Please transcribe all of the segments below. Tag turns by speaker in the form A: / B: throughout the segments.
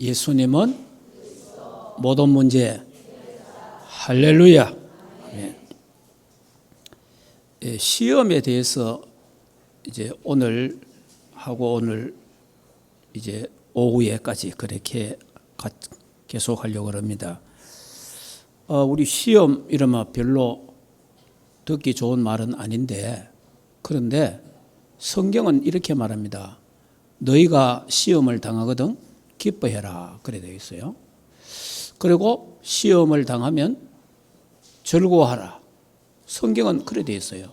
A: 예수님은 모든 문제. 할렐루야. 네. 시험에 대해서 이제 오늘 하고 오늘 이제 오후에까지 그렇게 계속하려고 합니다. 우리 시험 이러면 별로 듣기 좋은 말은 아닌데, 그런데 성경은 이렇게 말합니다. 너희가 시험을 당하거든 기뻐해라, 그래 되어 있어요. 그리고 시험을 당하면 즐거워하라. 성경은 그래 되어 있어요.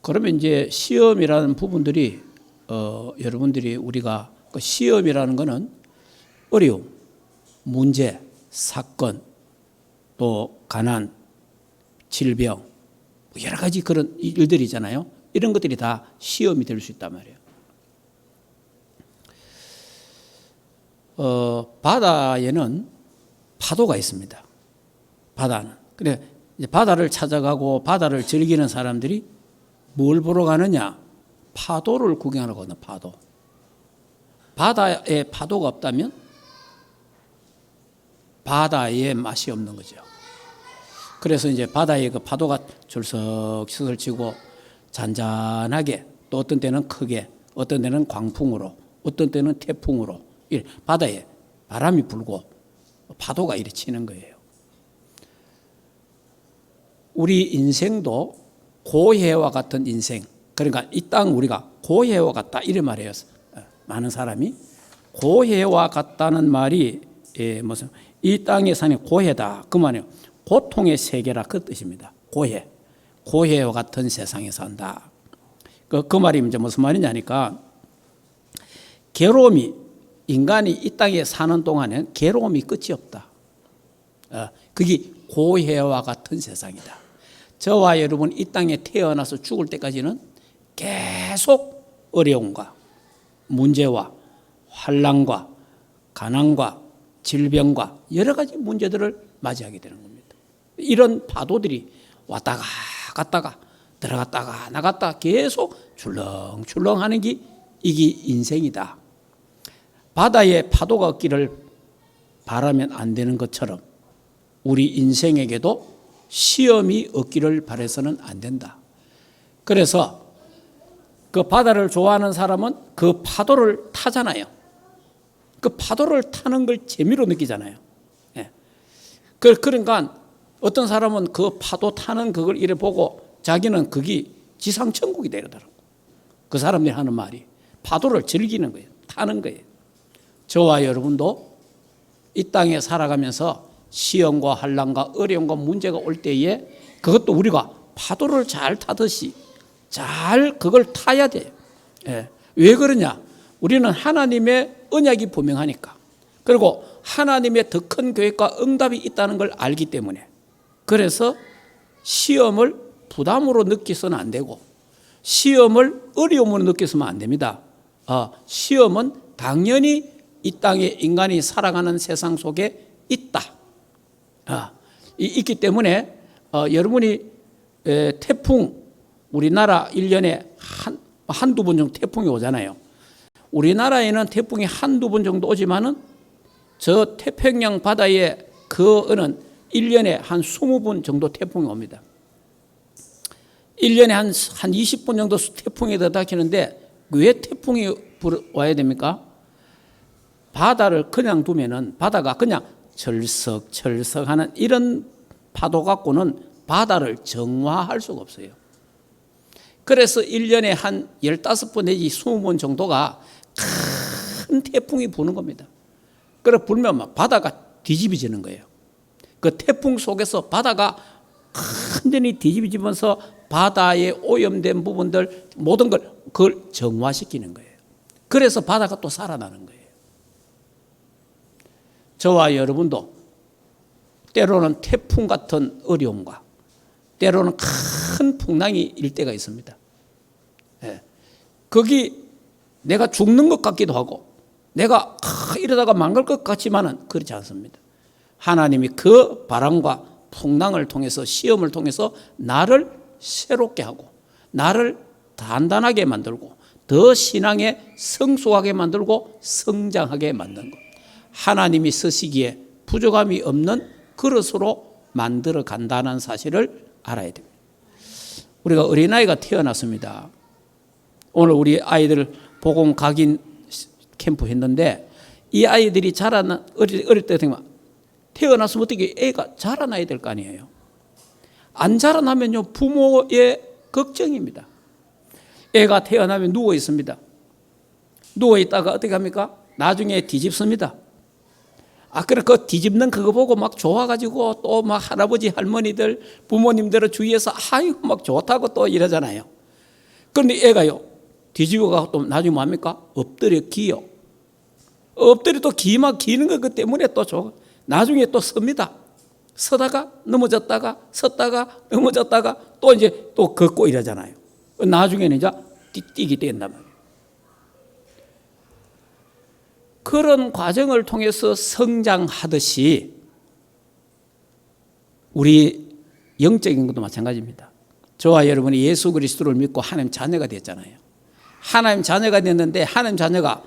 A: 그러면 이제 시험이라는 부분들이 여러분들이 우리가 그 시험이라는 것은 어려움, 문제, 사건, 또 가난, 질병, 여러 가지 그런 일들이잖아요. 이런 것들이 다 시험이 될 수 있단 말이에요. 바다에는 파도가 있습니다. 바다는. 그래 이제 바다를 찾아가고 바다를 즐기는 사람들이 뭘 보러 가느냐? 파도를 구경하러 가거든요. 파도. 바다에 파도가 없다면 바다에 맛이 없는 거죠. 그래서 이제 바다에 그 파도가 줄석슬 치고 잔잔하게, 또 어떤 때는 크게, 어떤 때는 광풍으로, 어떤 때는 태풍으로, 바다에 바람이 불고 파도가 이렇게 치는 거예요. 우리 인생도 고해와 같은 인생, 그러니까 이 땅 우리가 고해와 같다 이런 말이에요. 많은 사람이 고해와 같다는 말이 무슨 이 땅에 사는 고해다 그 말이에요. 고통의 세계라 그 뜻입니다. 고해와 같은 세상에 산다. 그 말이 이제 무슨 말이냐니까, 괴로움이, 인간이 이 땅에 사는 동안엔 괴로움이 끝이 없다. 그게 고해와 같은 세상이다. 저와 여러분 이 땅에 태어나서 죽을 때까지는 계속 어려움과 문제와 환난과 가난과 질병과 여러 가지 문제들을 맞이하게 되는 겁니다. 이런 파도들이 왔다가 갔다가 들어갔다가 나갔다가 계속 출렁출렁하는 게 이게 인생이다. 바다에 파도가 없기를 바라면 안 되는 것처럼 우리 인생에게도 시험이 없기를 바라서는 안 된다. 그래서 그 바다를 좋아하는 사람은 그 파도를 타잖아요. 그 파도를 타는 걸 재미로 느끼잖아요. 예. 그러니까 어떤 사람은 그 파도 타는 그걸 이래 보고 자기는 그게 지상천국이 되더라고. 그 사람들이 하는 말이 파도를 즐기는 거예요. 타는 거예요. 저와 여러분도 이 땅에 살아가면서 시험과 환난과 어려움과 문제가 올 때에 그것도 우리가 파도를 잘 타듯이 잘 그걸 타야 돼요. 예. 왜 그러냐? 우리는 하나님의 언약이 분명하니까, 그리고 하나님의 더 큰 계획과 응답이 있다는 걸 알기 때문에, 그래서 시험을 부담으로 느껴서는 안 되고 시험을 어려움으로 느껴서는 안 됩니다. 시험은 당연히 이 땅에 인간이 살아가는 세상 속에 있다. 있기 때문에 여러분이 태풍, 우리나라 1년에 한두 번 정도 태풍이 오잖아요. 우리나라에는 태풍이 한두 번 정도 오지만은 저 태평양 바다에 그는 1년에 한 20번 정도 태풍이 옵니다. 1년에 한 20번 정도 태풍이 들어닥치는데 왜 태풍이 와야 됩니까? 바다를 그냥 두면은 바다가 그냥 철썩철썩하는 이런 파도 갖고는 바다를 정화할 수가 없어요. 그래서 1년에 한 15번 내지 20번 정도가 큰 태풍이 부는 겁니다. 그래 불면 막 바다가 뒤집어지는 거예요. 그 태풍 속에서 바다가 완전히 뒤집어지면서 바다에 오염된 부분들 모든 걸 그걸 정화시키는 거예요. 그래서 바다가 또 살아나는 거예요. 저와 여러분도 때로는 태풍 같은 어려움과 때로는 큰 풍랑이 일 때가 있습니다. 거기 내가 죽는 것 같기도 하고 내가 이러다가 망갈 것 같지만은 그렇지 않습니다. 하나님이 그 바람과 풍랑을 통해서 시험을 통해서 나를 새롭게 하고 나를 단단하게 만들고 더 신앙에 성숙하게 만들고 성장하게 만드는 것. 하나님이 쓰시기에 부족함이 없는 그릇으로 만들어 간다는 사실을 알아야 됩니다. 우리가 어린아이가 태어났습니다. 오늘 우리 아이들 복음 각인 캠프 했는데 이 아이들이 어릴 때 태어났으면 어떻게 애가 자라나야 될 거 아니에요. 안 자라나면요 부모의 걱정입니다. 애가 태어나면 누워 있습니다. 누워 있다가 어떻게 합니까? 나중에 뒤집습니다. 그래 그 뒤집는 그거 보고 막 좋아가지고 또 막 할아버지 할머니들 부모님들을 주위에서 아이고 막 좋다고 또 이러잖아요. 그런데 애가요 뒤집어가 또 나중에 뭐 합니까? 엎드려 기요. 엎드려 또 기는 거 때문에 또 나중에 또 섭니다. 서다가 넘어졌다가 섰다가 넘어졌다가 또 이제 또 걷고 이러잖아요. 나중에는 이제 뛰기 된단 말이에요. 그런 과정을 통해서 성장하듯이 우리 영적인 것도 마찬가지입니다. 저와 여러분이 예수 그리스도를 믿고 하나님 자녀가 됐잖아요. 하나님 자녀가 됐는데 하나님 자녀가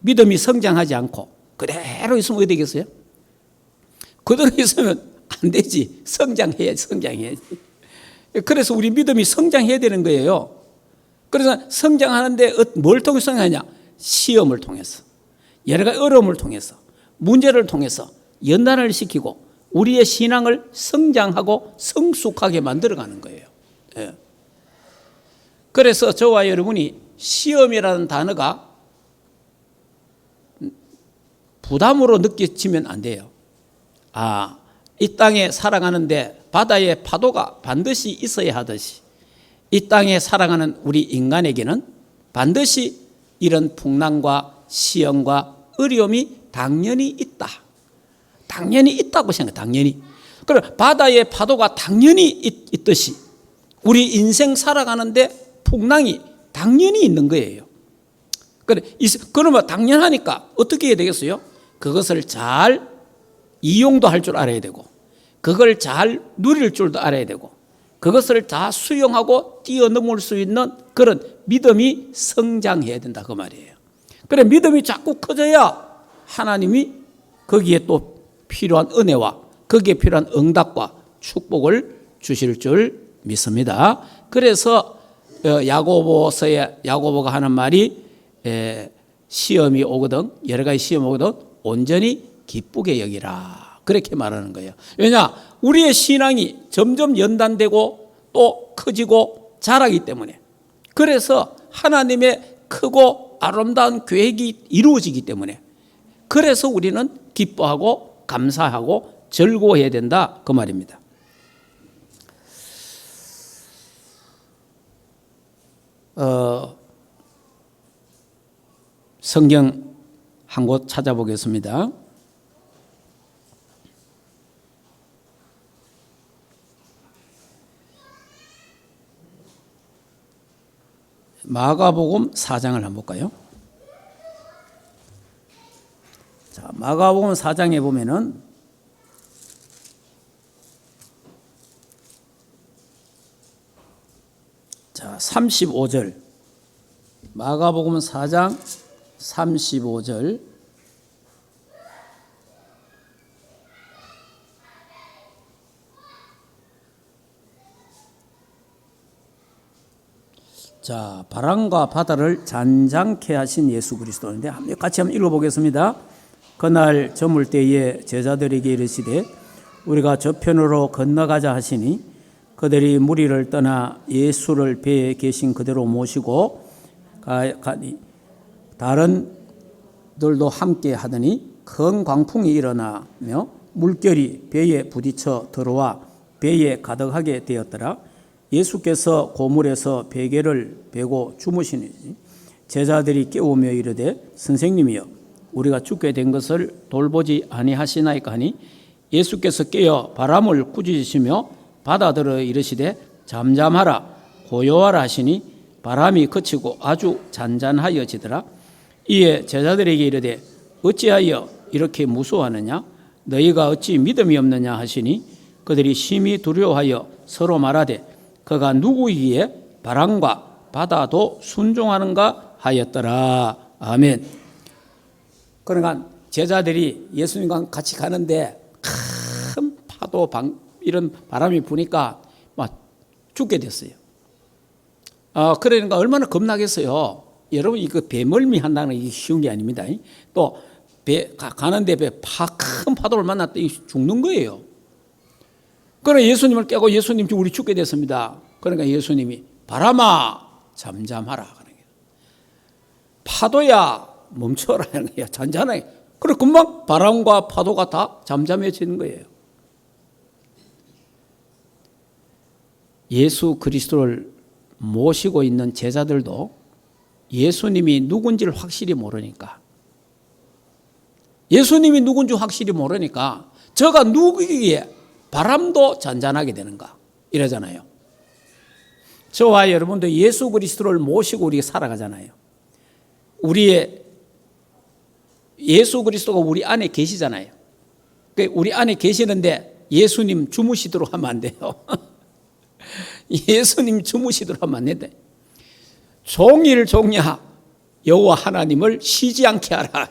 A: 믿음이 성장하지 않고 그대로 있으면 어떻게 되겠어요? 그대로 있으면 안 되지. 성장해야지. 그래서 우리 믿음이 성장해야 되는 거예요. 그래서 성장하는데 뭘 통해서 성장하냐? 시험을 통해서, 여러 가지 어려움을 통해서, 문제를 통해서 연단을 시키고 우리의 신앙을 성장하고 성숙하게 만들어가는 거예요. 예. 그래서 저와 여러분이 시험이라는 단어가 부담으로 느껴지면 안 돼요. 이 땅에 살아가는데 바다의 파도가 반드시 있어야 하듯이 이 땅에 살아가는 우리 인간에게는 반드시 이런 풍랑과 시험과 어려움이 당연히 있다. 당연히 있다고 생각해요. 당연히. 그럼 바다의 파도가 당연히 있듯이 우리 인생 살아가는데 풍랑이 당연히 있는 거예요. 그러면 당연하니까 어떻게 해야 되겠어요? 그것을 잘 이용도 할 줄 알아야 되고 그걸 잘 누릴 줄도 알아야 되고 그것을 다 수용하고 뛰어넘을 수 있는 그런 믿음이 성장해야 된다 그 말이에요. 그래 믿음이 자꾸 커져야 하나님이 거기에 또 필요한 은혜와 거기에 필요한 응답과 축복을 주실 줄 믿습니다. 그래서 야고보서에 야고보가 하는 말이 시험이 오거든 여러 가지 시험이 오거든 온전히 기쁘게 여기라 그렇게 말하는 거예요. 왜냐? 우리의 신앙이 점점 연단되고 또 커지고 자라기 때문에 그래서 하나님의 크고 아름다운 계획이 이루어지기 때문에 그래서 우리는 기뻐하고 감사하고 즐거워해야 된다 그 말입니다. 성경 한 곳 찾아보겠습니다. 마가복음 4장을 한번 볼까요? 자, 마가복음 4장에 보면은 자, 35절. 마가복음 4장 35절. 자, 바람과 바다를 잔잔케 하신 예수 그리스도인데 같이 한번 읽어보겠습니다. 그날 저물 때에 제자들에게 이르시되 우리가 저편으로 건너가자 하시니 그들이 무리를 떠나 예수를 배에 계신 그대로 모시고 가니 다른 들도 함께 하더니 큰 광풍이 일어나며 물결이 배에 부딪혀 들어와 배에 가득하게 되었더라. 예수께서 고물에서 베개를 베고 주무시니 제자들이 깨우며 이르되 선생님이여 우리가 죽게 된 것을 돌보지 아니하시나이까 하니 예수께서 깨어 바람을 꾸짖으시며 바다들어 이르시되 잠잠하라 고요하라 하시니 바람이 그치고 아주 잔잔하여지더라. 이에 제자들에게 이르되 어찌하여 이렇게 무서워하느냐 너희가 어찌 믿음이 없느냐 하시니 그들이 심히 두려워하여 서로 말하되 그가 누구이기에 바람과 바다도 순종하는가 하였더라. 아멘. 그러니까 제자들이 예수님과 같이 가는데 큰 파도 이런 바람이 부니까 막 죽게 됐어요. 그러니까 얼마나 겁나겠어요. 여러분 이거 배멀미 한다는 게 쉬운 게 아닙니다. 또 가는데 큰 파도를 만났다 죽는 거예요. 그러나 예수님을 깨고 예수님 우리 죽게 됐습니다. 그러니까 예수님이 바람아 잠잠하라 그러는 거예요. 파도야 멈춰라 하는 거예요. 잔잔하게. 그리고 금방 바람과 파도가 다 잠잠해지는 거예요. 예수 그리스도를 모시고 있는 제자들도 예수님이 누군지를 확실히 모르니까 저가 누구기에 바람도 잔잔하게 되는가 이러잖아요. 저와 여러분도 예수 그리스도를 모시고 우리가 살아가잖아요. 예수 그리스도가 우리 안에 계시잖아요. 우리 안에 계시는데 예수님 주무시도록 하면 안 돼요. 예수님 주무시도록 하면 안 된대. 종일 종야 여호와 하나님을 쉬지 않게 하라.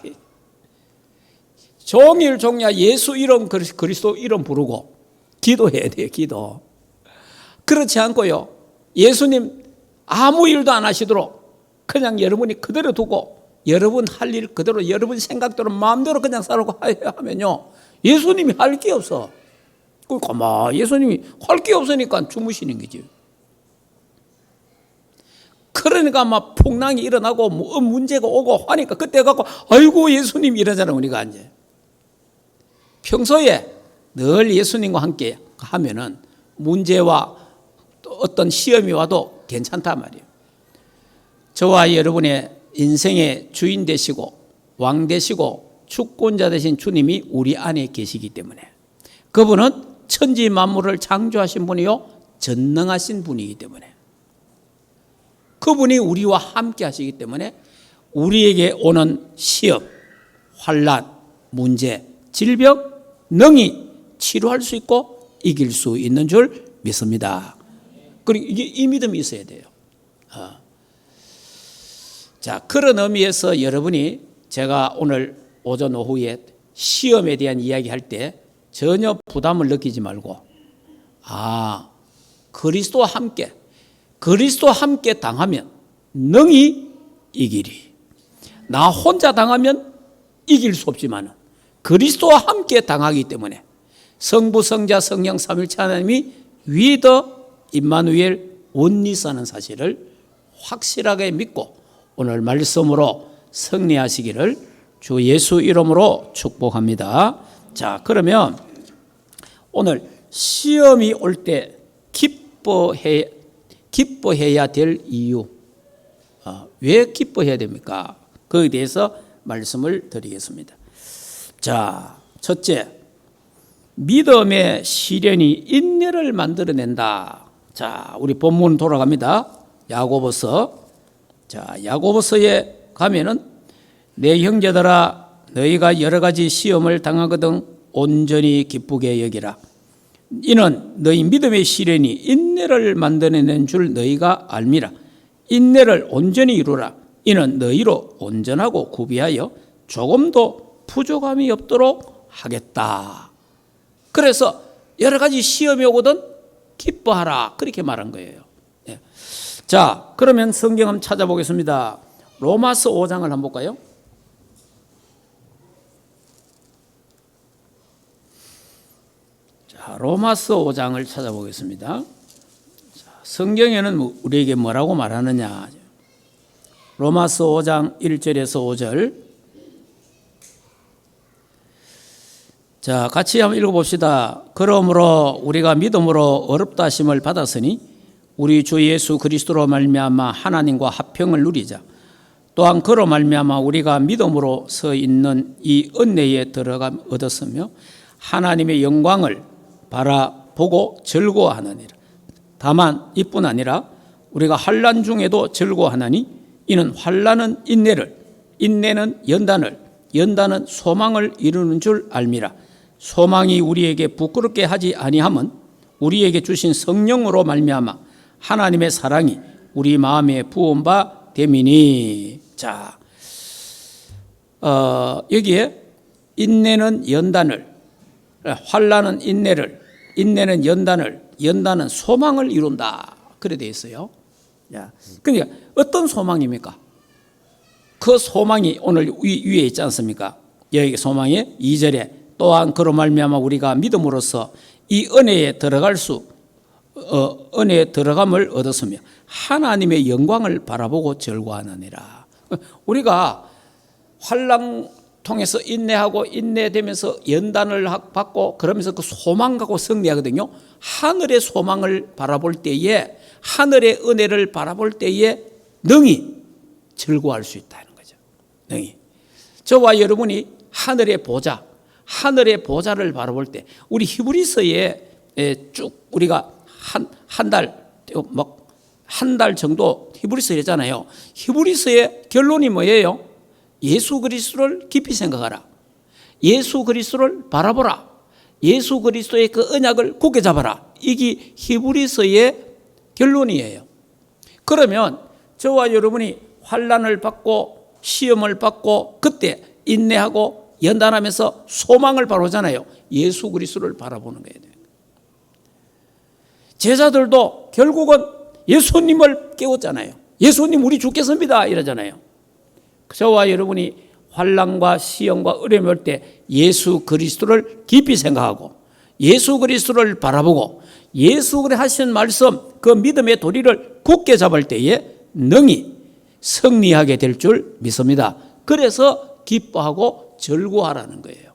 A: 종일 종야 예수 이름 그리스도 이름 부르고 기도해야 돼요. 기도. 그렇지 않고요. 예수님 아무 일도 안 하시도록 그냥 여러분이 그대로 두고 여러분 할 일 그대로 여러분 생각대로 마음대로 그냥 살고 하면요. 예수님이 할 게 없어. 예수님이 할 게 없으니까 주무시는 거지. 그러니까 막 풍랑이 일어나고 문제가 오고 하니까 그때 갖고 아이고 예수님 이러잖아 우리가 이제. 평소에 늘 예수님과 함께 하면은 문제와 또 어떤 시험이 와도 괜찮단 말이에요. 저와 여러분의 인생의 주인 되시고 왕 되시고 주권자 되신 주님이 우리 안에 계시기 때문에 그분은 천지 만물을 창조하신 분이요 전능하신 분이기 때문에 그분이 우리와 함께 하시기 때문에 우리에게 오는 시험, 환난, 문제, 질병 능히 치료할 수 있고 이길 수 있는 줄 믿습니다. 그리고 이게 이 믿음이 있어야 돼요. 자, 그런 의미에서 여러분이 제가 오늘 오전 오후에 시험에 대한 이야기할 때 전혀 부담을 느끼지 말고 그리스도와 함께 당하면 능히 이기리. 나 혼자 당하면 이길 수 없지만 그리스도와 함께 당하기 때문에 성부 성자 성령 삼일체 하나님이 위더 임마누엘 원리사는 사실을 확실하게 믿고 오늘 말씀으로 승리하시기를 주 예수 이름으로 축복합니다. 자, 그러면 오늘 시험이 올 때 기뻐해야 될 이유, 왜 기뻐해야 됩니까? 거기에 대해서 말씀을 드리겠습니다. 자, 첫째, 믿음의 시련이 인내를 만들어낸다. 자, 우리 본문 돌아갑니다. 야고보서. 자, 야고보서에 가면은 내 형제들아 너희가 여러 가지 시험을 당하거든 온전히 기쁘게 여기라. 이는 너희 믿음의 시련이 인내를 만들어내는 줄 너희가 알미라. 인내를 온전히 이루라. 이는 너희로 온전하고 구비하여 조금도 부족함이 없도록 하겠다. 그래서 여러 가지 시험이 오거든 기뻐하라. 그렇게 말한 거예요. 네. 자, 그러면 성경 한번 찾아보겠습니다. 로마서 5장을 한번 볼까요? 자, 로마서 5장을 찾아보겠습니다. 자, 성경에는 우리에게 뭐라고 말하느냐? 로마서 5장 1절에서 5절. 자, 같이 한번 읽어봅시다. 그러므로 우리가 믿음으로 어렵다 하심을 받았으니 우리 주 예수 그리스도로 말미암아 하나님과 화평을 누리자. 또한 그로 말미암아 우리가 믿음으로 서 있는 이 은혜에 들어감 얻었으며 하나님의 영광을 바라보고 즐거워하느니라. 다만 이뿐 아니라 우리가 환난 중에도 즐거워하나니 이는 환난은 인내를, 인내는 연단을, 연단은 소망을 이루는 줄 알미라. 소망이 우리에게 부끄럽게 하지 아니함은 우리에게 주신 성령으로 말미암아 하나님의 사랑이 우리 마음에 부은 바 됨이니. 자, 여기에 인내는 연단을, 환난은 인내를, 인내는 연단을, 연단은 소망을 이룬다. 그래 되어 있어요. 그러니까 어떤 소망입니까? 그 소망이 오늘 위에 있지 않습니까? 여기 소망의 2절에 또한 그로 말미암아 우리가 믿음으로써 이 은혜에 은혜에 들어감을 얻었으며 하나님의 영광을 바라보고 절구하느니라. 우리가 환난 통해서 인내하고 인내되면서 연단을 받고 그러면서 그 소망 갖고 승리하거든요. 하늘의 소망을 바라볼 때에, 하늘의 은혜를 바라볼 때에 능히 절구할 수 있다는 거죠. 능히. 저와 여러분이 하늘의 보좌, 하늘의 보좌를 바라볼 때 우리 히브리서에 쭉 우리가 한 달 정도 히브리서 했잖아요. 히브리서의 결론이 뭐예요? 예수 그리스도를 깊이 생각하라. 예수 그리스도를 바라보라. 예수 그리스도의 그 언약을 굳게 잡아라. 이게 히브리서의 결론이에요. 그러면 저와 여러분이 환난을 받고 시험을 받고 그때 인내하고 연단하면서 소망을 바라보잖아요. 예수 그리스도를 바라보는 거예요. 제자들도 결국은 예수님을 깨웠잖아요. 예수님 우리 죽겠습니다 이러잖아요. 저와 여러분이 환난과 시험과 어려움이 올 때 예수 그리스도를 깊이 생각하고 예수 그리스도를 바라보고 예수 그리스도 하신 말씀 그 믿음의 도리를 굳게 잡을 때에 능히 승리하게 될 줄 믿습니다. 그래서 기뻐하고 절구하라는 거예요.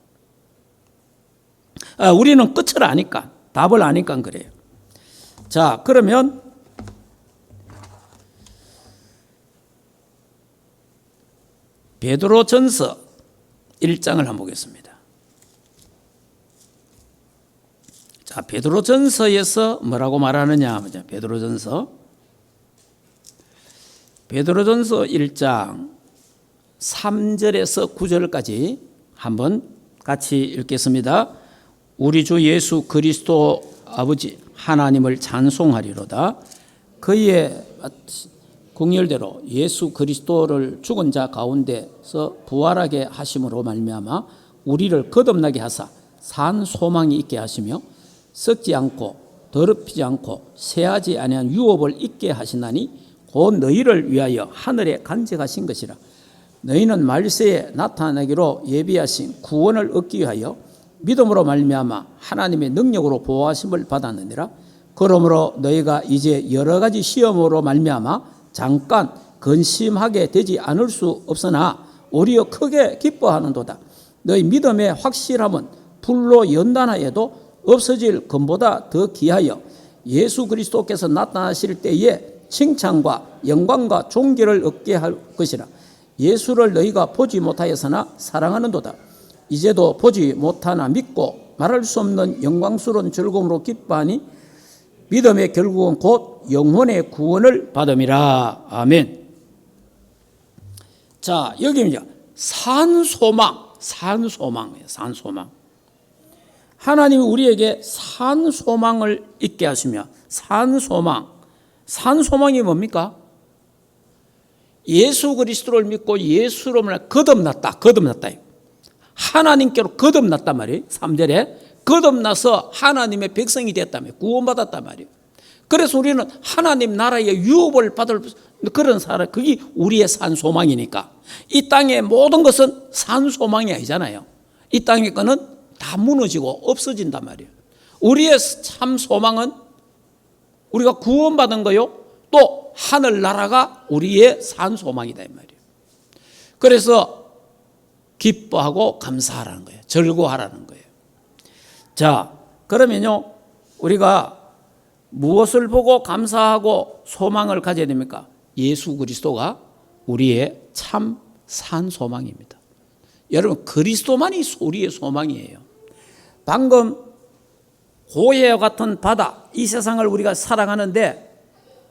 A: 우리는 끝을 아니까, 답을 아니까 그래요. 자, 그러면 베드로전서 1장을 한번 보겠습니다. 자, 베드로전서에서 뭐라고 말하느냐? 베드로전서 1장 3절에서 9절까지 한번 같이 읽겠습니다. 우리 주 예수 그리스도 아버지 하나님을 찬송하리로다. 그의 공열대로 예수 그리스도를 죽은 자 가운데서 부활하게 하심으로 말미암아 우리를 거듭나게 하사 산 소망이 있게 하시며 썩지 않고 더럽히지 않고 쇠하지 아니한 유업을 있게 하시나니 곧 너희를 위하여 하늘에 간직하신 것이라. 너희는 말세에 나타나기로 예비하신 구원을 얻기 위하여 믿음으로 말미암아 하나님의 능력으로 보호하심을 받았느니라. 그러므로 너희가 이제 여러 가지 시험으로 말미암아 잠깐 근심하게 되지 않을 수 없으나 오히려 크게 기뻐하는도다. 너희 믿음의 확실함은 불로 연단하여도 없어질 것보다 더 귀하여 예수 그리스도께서 나타나실 때에 칭찬과 영광과 존귀를 얻게 할 것이라. 예수를 너희가 보지 못하였으나 사랑하는도다. 이제도 보지 못하나 믿고 말할 수 없는 영광스러운 즐거움으로 기뻐하니 믿음의 결국은 곧 영혼의 구원을 받음이라. 아멘. 자, 여기 산소망이에요. 산소망. 하나님이 우리에게 산소망을 있게 하시며 산소망이 뭡니까? 예수 그리스도를 믿고 예수로 말하면 거듭났다. 하나님께로 거듭났단 말이에요. 3절에 거듭나서 하나님의 백성이 됐다며 구원받았단 말이에요. 그래서 우리는 하나님 나라의 유업을 받을 그런 사람, 그게 우리의 산소망이니까. 이 땅의 모든 것은 산소망이 아니잖아요. 이 땅의 거는 다 무너지고 없어진단 말이에요. 우리의 참 소망은 우리가 구원받은 거요, 또 하늘나라가 우리의 산소망이다 이 말이에요. 그래서 기뻐하고 감사하라는 거예요. 절구하라는 거예요. 자, 그러면요, 우리가 무엇을 보고 감사하고 소망을 가져야 됩니까? 예수 그리스도가 우리의 참 산소망입니다. 여러분, 그리스도만이 우리의 소망이에요. 방금 고해와 같은 바다, 이 세상을 우리가 살아가는데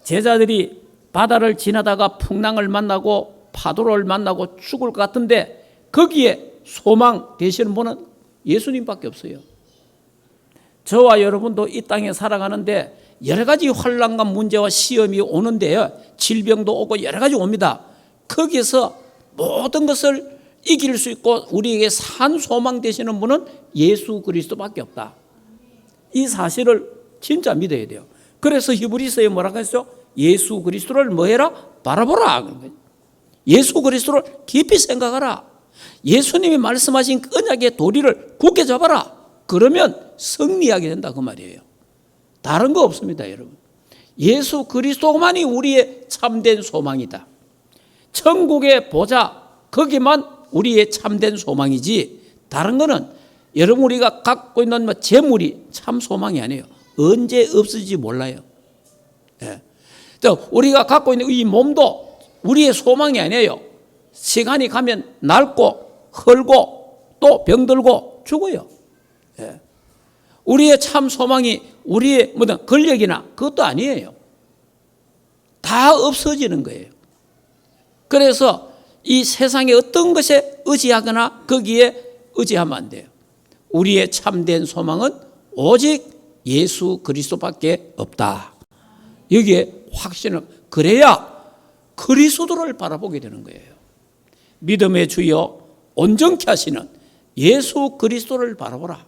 A: 제자들이 바다를 지나다가 풍랑을 만나고 파도를 만나고 죽을 것 같은데 거기에 소망 되시는 분은 예수님밖에 없어요. 저와 여러분도 이 땅에 살아가는데 여러 가지 환난과 문제와 시험이 오는데요. 질병도 오고 여러 가지 옵니다. 거기에서 모든 것을 이길 수 있고 우리에게 산 소망 되시는 분은 예수 그리스도밖에 없다. 이 사실을 진짜 믿어야 돼요. 그래서 히브리서에 뭐라고 했어요? 예수 그리스도를 뭐해라? 바라보라. 예수 그리스도를 깊이 생각하라. 예수님이 말씀하신 그 언약의 도리를 굳게 잡아라. 그러면 승리하게 된다 그 말이에요. 다른 거 없습니다, 여러분. 예수 그리스도만이 우리의 참된 소망이다. 천국의 보좌 거기만 우리의 참된 소망이지 다른 거는 여러분 우리가 갖고 있는 재물이 참 소망이 아니에요. 언제 없어질지 몰라요. 예. 우리가 갖고 있는 이 몸도 우리의 소망이 아니에요. 시간이 가면 낡고 헐고 또 병들고 죽어요. 예. 우리의 참 소망이 우리의 권력이나 그것도 아니에요. 다 없어지는 거예요. 그래서 이 세상의 어떤 것에 의지하거나 거기에 의지하면 안 돼요. 우리의 참된 소망은 오직 예수 그리스도밖에 없다. 여기에 확신을 그래야 그리스도를 바라보게 되는 거예요. 믿음의 주여 온전케 하시는 예수 그리스도를 바라보라.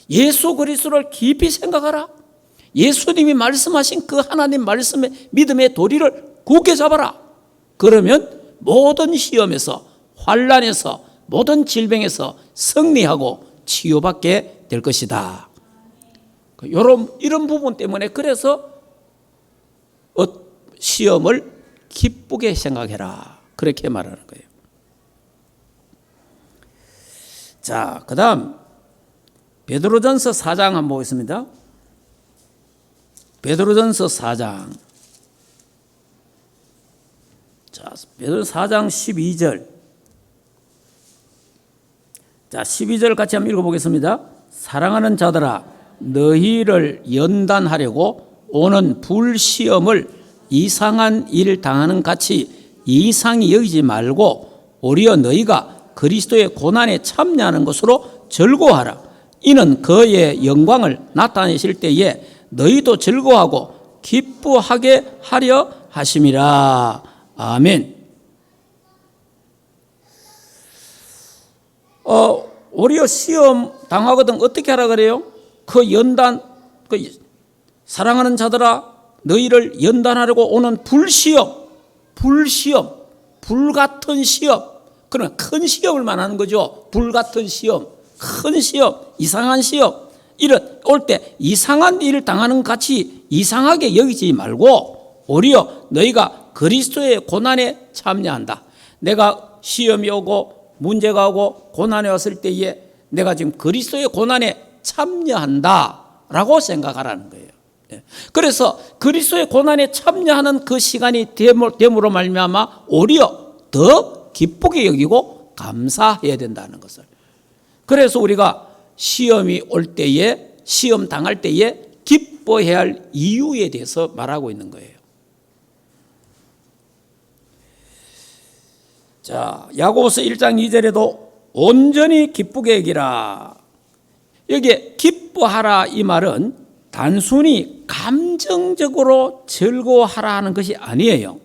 A: 예수 그리스도를 깊이 생각하라. 예수님이 말씀하신 그 하나님 말씀의 믿음의 도리를 굳게 잡아라. 그러면 모든 시험에서 환난에서 모든 질병에서 승리하고 치유받게 될 것이다. 이런 부분 때문에 그래서 시험을 기쁘게 생각해라. 그렇게 말하는 거예요. 자, 그 다음 베드로전서 4장 한번 보겠습니다. 베드로전서 4장. 자, 베드로전서 4장 12절. 자, 12절 같이 한번 읽어보겠습니다. 사랑하는 자들아, 너희를 연단하려고 오는 불시험을 이상한 일 당하는 같이 이상히 여기지 말고 오히려 너희가 그리스도의 고난에 참여하는 것으로 즐거워하라. 이는 그의 영광을 나타내실 때에 너희도 즐거워하고 기뻐하게 하려 하심이라. 아멘. 오히려 시험 당하거든 어떻게 하라 그래요? 그 연단, 사랑하는 자들아 너희를 연단하려고 오는 불시험, 불같은 시험. 그러면 큰 시험을 말하는 거죠. 불같은 시험, 큰 시험, 이상한 시험. 이런 올 때 이상한 일을 당하는 같이 이상하게 여기지 말고 오히려 너희가 그리스도의 고난에 참여한다. 내가 시험이 오고 문제가 오고 고난이 왔을 때에 내가 지금 그리스도의 고난에 참여한다라고 생각하라는 거예요. 그래서 그리스도의 고난에 참여하는 그 시간이 됨으로 말미암아 오히려 더 기쁘게 여기고 감사해야 된다는 것을. 그래서 우리가 시험이 올 때에 시험 당할 때에 기뻐해야 할 이유에 대해서 말하고 있는 거예요. 자, 야고보서 1장 2절에도 온전히 기쁘게 여기라. 여기에 기뻐하라 이 말은 단순히 감정적으로 즐거워하라 하는 것이 아니에요.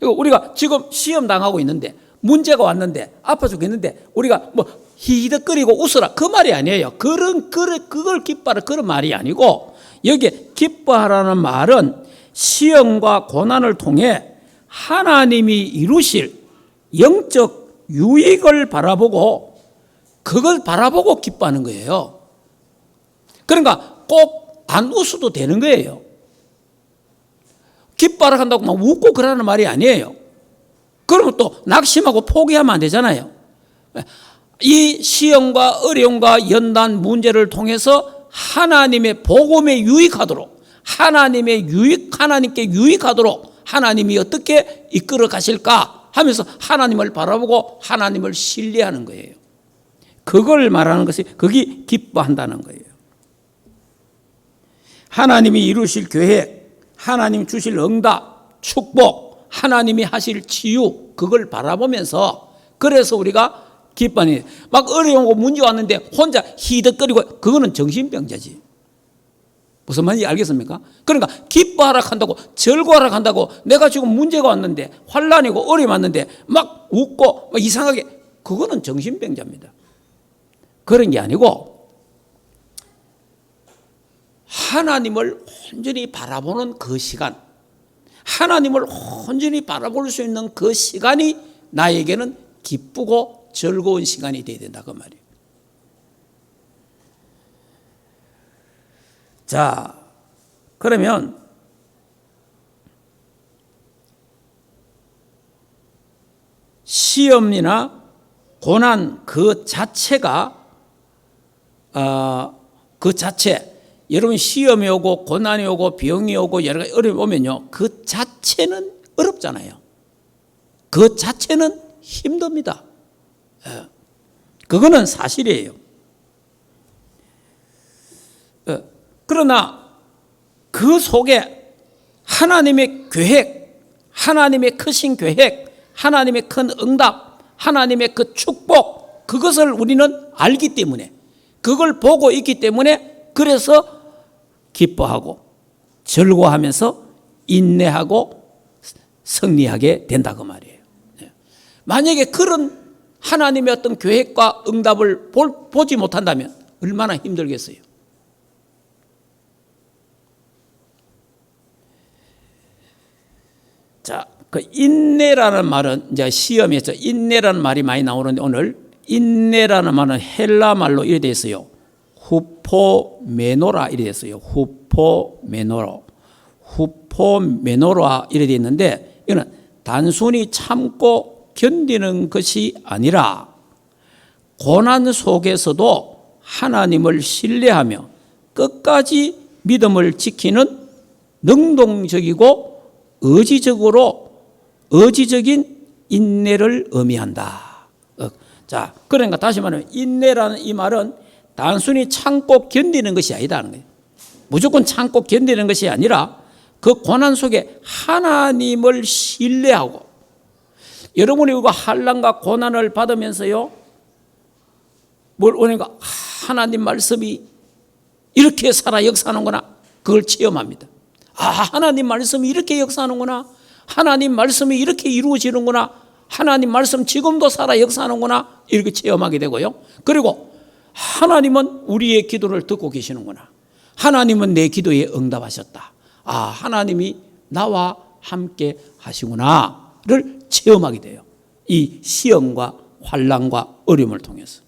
A: 우리가 지금 시험 당하고 있는데 문제가 왔는데 아파 죽겠는데 우리가 히히덕거리고 웃어라 그 말이 아니에요. 그걸 기뻐하라 그런 말이 아니고 여기에 기뻐하라는 말은 시험과 고난을 통해 하나님이 이루실 영적 유익을 바라보고 그걸 바라보고 기뻐하는 거예요. 그러니까 꼭 안 웃어도 되는 거예요. 기뻐하라 한다고 막 웃고 그러는 말이 아니에요. 그러면 또 낙심하고 포기하면 안 되잖아요. 이 시험과 어려움과 연단 문제를 통해서 하나님의 복음에 유익하도록 하나님께 유익하도록 하나님이 어떻게 이끌어 가실까 하면서 하나님을 바라보고 하나님을 신뢰하는 거예요. 그걸 말하는 것이 그게 기뻐한다는 거예요. 하나님이 이루실 계획, 하나님 주실 응답, 축복, 하나님이 하실 치유 그걸 바라보면서 그래서 우리가 기뻐하는 막 어려운 거 문제 왔는데 혼자 히덕거리고 그거는 정신병자지. 무슨 말인지 알겠습니까? 그러니까 기뻐하라 한다고 즐거워하라 한다고 내가 지금 문제가 왔는데 환난이고 어려움이 왔는데 막 웃고 막 이상하게 그거는 정신병자입니다. 그런 게 아니고 하나님을 온전히 바라보는 그 시간, 하나님을 온전히 바라볼 수 있는 그 시간이 나에게는 기쁘고 즐거운 시간이 되어야 된다 그 말이에요. 자, 그러면 시험이나 고난 그 자체가 그 자체 여러분 시험이 오고 고난이 오고 병이 오고 여러 가지 어려움이 오면요 그 자체는 어렵잖아요. 그 자체는 힘듭니다. 그거는 사실이에요. 그러나 그 속에 하나님의 계획, 하나님의 크신 계획, 하나님의 큰 응답, 하나님의 그 축복 그것을 우리는 알기 때문에 그걸 보고 있기 때문에 그래서 기뻐하고 즐거워하면서 인내하고 승리하게 된다 그 말이에요. 만약에 그런 하나님의 어떤 계획과 응답을 보지 못한다면 얼마나 힘들겠어요. 자, 그 인내라는 말은 이제 시험에서 인내라는 말이 많이 나오는데 오늘 인내라는 말은 헬라 말로 이래 됐어요. 후포메노라 이래 됐어요. 후포메노라 이래 돼 있는데 이거는 단순히 참고 견디는 것이 아니라 고난 속에서도 하나님을 신뢰하며 끝까지 믿음을 지키는 능동적이고 의지적인 인내를 의미한다. 자, 그러니까 다시 말하면 인내라는 이 말은 단순히 참고 견디는 것이 아니다는 거예요. 무조건 참고 견디는 것이 아니라 그 고난 속에 하나님을 신뢰하고 여러분이 이거 환난과 고난을 받으면서요 뭘 오니까 하나님 말씀이 이렇게 살아 역사하는구나 그걸 체험합니다. 하나님 말씀이 이렇게 역사하는구나. 하나님 말씀이 이렇게 이루어지는구나. 하나님 말씀 지금도 살아 역사하는구나. 이렇게 체험하게 되고요. 그리고 하나님은 우리의 기도를 듣고 계시는구나. 하나님은 내 기도에 응답하셨다. 하나님이 나와 함께 하시구나를 체험하게 돼요. 이 시험과 환난과 어려움을 통해서.